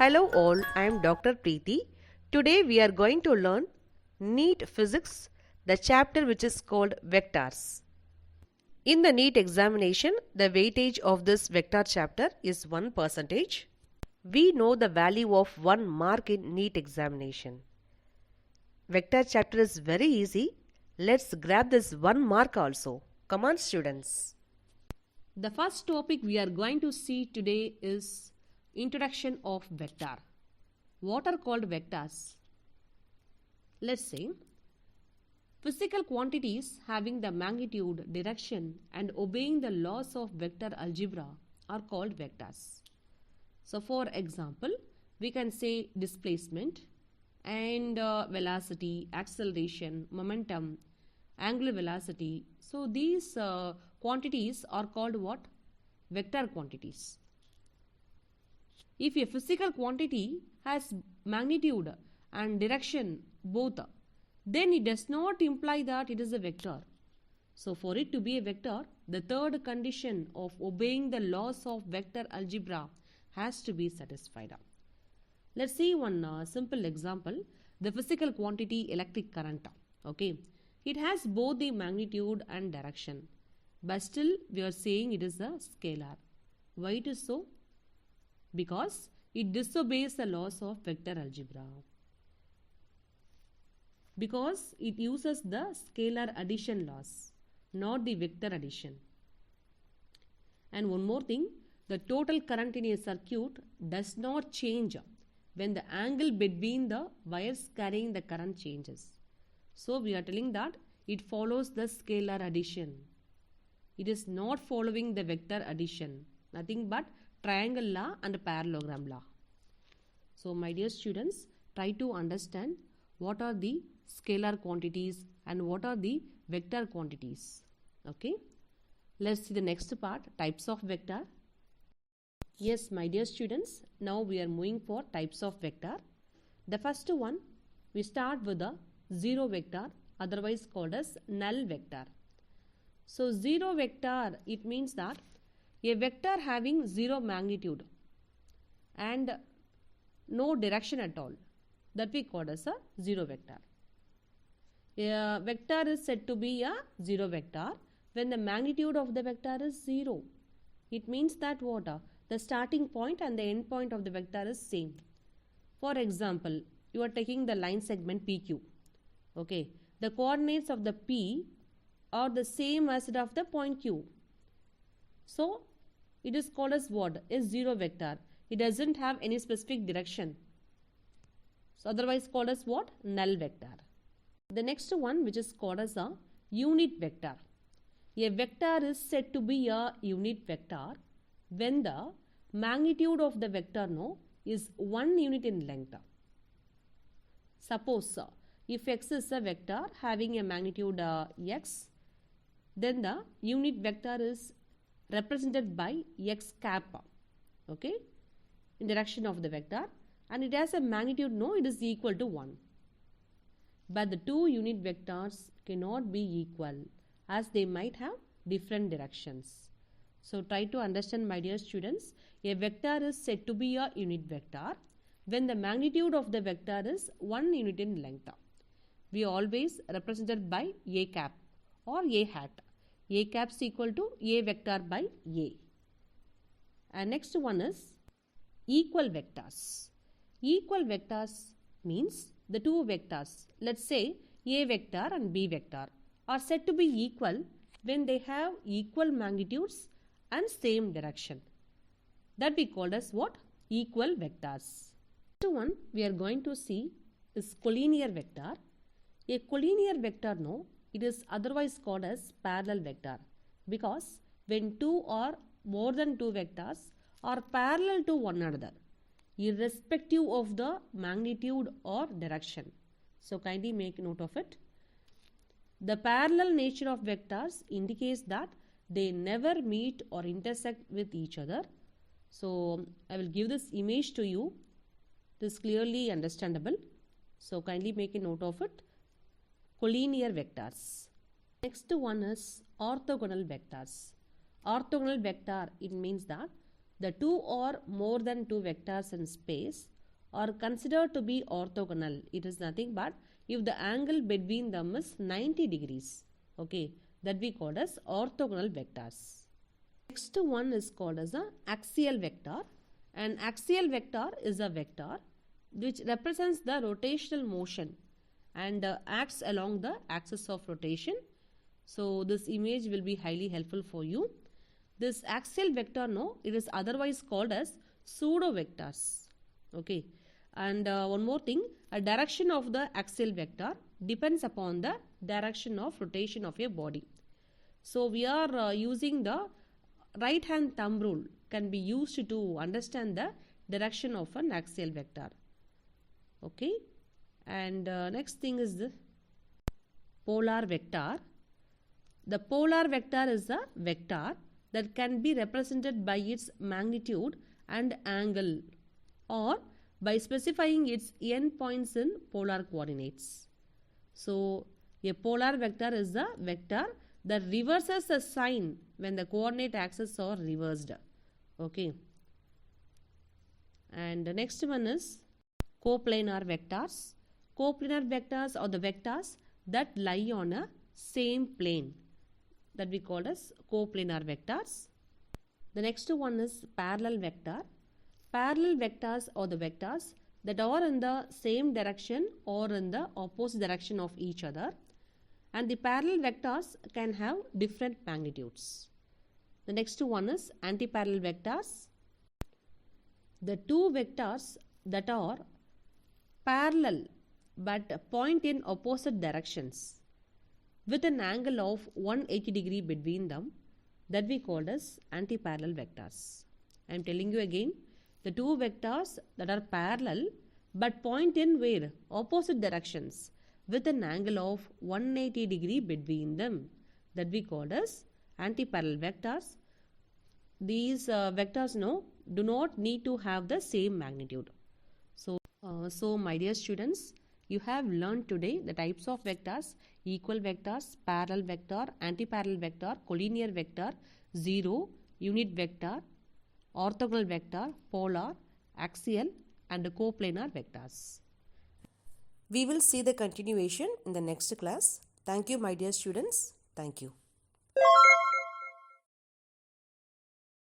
Hello all, I am Dr. Preethi. Today we are going to learn Neet Physics, the chapter which is called Vectors. In the Neet examination, the weightage of this vector chapter is 1%. We know the value of 1 mark in Neet examination. Vector chapter is very easy. Let's grab this 1 mark also. Come on students. The first topic we are going to see today is introduction of vector. What are called vectors? Let's say physical quantities having the magnitude, direction and obeying the laws of vector algebra are called vectors. So for example, we can say displacement and velocity, acceleration, momentum, angular velocity. So these quantities are called what? Vector quantities. If a physical quantity has magnitude and direction both, then it does not imply that it is a vector. So for it to be a vector, the third condition of obeying the laws of vector algebra has to be satisfied. Let's see one simple example. The physical quantity electric current. Okay, it has both the magnitude and direction, but still we are saying it is a scalar. Why it is so? Because it disobeys the laws of vector algebra. Because it uses the scalar addition laws, not the vector addition. And one more thing, the total current in a circuit does not change when the angle between the wires carrying the current changes. So we are telling that it follows the scalar addition. It is not following the vector addition, nothing but triangle law and parallelogram law. So my dear students, try to understand what are the scalar quantities and what are the vector quantities. Okay, let's see the next part, types of vector. Yes, my dear students, now we are moving for types of vector. The first one, we start with the zero vector, otherwise called as null vector. So zero vector, it means that a vector having zero magnitude and no direction at all, that we call as a zero vector. A vector is said to be a zero vector when the magnitude of the vector is 0. It means that what? The starting point and the end point of the vector is same. For example, you are taking the line segment PQ. Okay, the coordinates of the P are the same as that of the point Q. So it is called as what? A zero vector. It doesn't have any specific direction. So otherwise called as what? Null vector. The next one, which is called as a unit vector. A vector is said to be a unit vector when the magnitude of the vector is 1 unit in length. Suppose if x is a vector having a magnitude x, then the unit vector is represented by x cap, okay, in direction of the vector, and it has a magnitude it is equal to 1. But the two unit vectors cannot be equal as they might have different directions. So try to understand, my dear students, a vector is said to be a unit vector when the magnitude of the vector is 1 unit in length. We always represented by a cap or a hat. A cap is equal to a vector by a. And next one is equal vectors. Equal vectors means the two vectors, let's say a vector and b vector, are said to be equal when they have equal magnitudes and same direction. That we call as what? Equal vectors. Next one we are going to see is collinear vector. A collinear vector, it is otherwise called as parallel vector, because when two or more than two vectors are parallel to one another, irrespective of the magnitude or direction. So kindly make note of it. The parallel nature of vectors indicates that they never meet or intersect with each other. So I will give this image to you. It is clearly understandable. So kindly make a note of it. Collinear vectors. Next one is orthogonal vectors. Orthogonal vector, it means that the two or more than two vectors in space are considered to be orthogonal. It is nothing but if the angle between them is 90 degrees. Okay, that we call as orthogonal vectors. Next one is called as a axial vector. An axial vector is a vector which represents the rotational motion and acts along the axis of rotation. So this image will be highly helpful for you. This axial vector, no, it is otherwise called as pseudo vectors. Okay, and one more thing, a direction of the axial vector depends upon the direction of rotation of a body. So we are using the right hand thumb rule can be used to understand the direction of an axial vector. Okay, and next thing is the polar vector. The polar vector is a vector that can be represented by its magnitude and angle or by specifying its endpoints in polar coordinates. So a polar vector is a vector that reverses a sign when the coordinate axes are reversed. Okay, and the next one is coplanar vectors. Coplanar vectors are the vectors that lie on a same plane, that we call as coplanar vectors. The next one is parallel vector. Parallel vectors are the vectors that are in the same direction or in the opposite direction of each other, and the parallel vectors can have different magnitudes. The next one is antiparallel vectors. The two vectors that are parallel but point in opposite directions with an angle of 180 degree between them, that we call as antiparallel vectors. I am telling you again, the two vectors that are parallel but point in where? Opposite directions with an angle of 180 degree between them, that we call as antiparallel vectors. These vectors do not need to have the same magnitude. So my dear students, you have learned today the types of vectors: equal vectors, parallel vector, antiparallel vector, collinear vector, zero, unit vector, orthogonal vector, polar, axial and coplanar vectors. We will see the continuation in the next class. Thank you, my dear students. Thank you.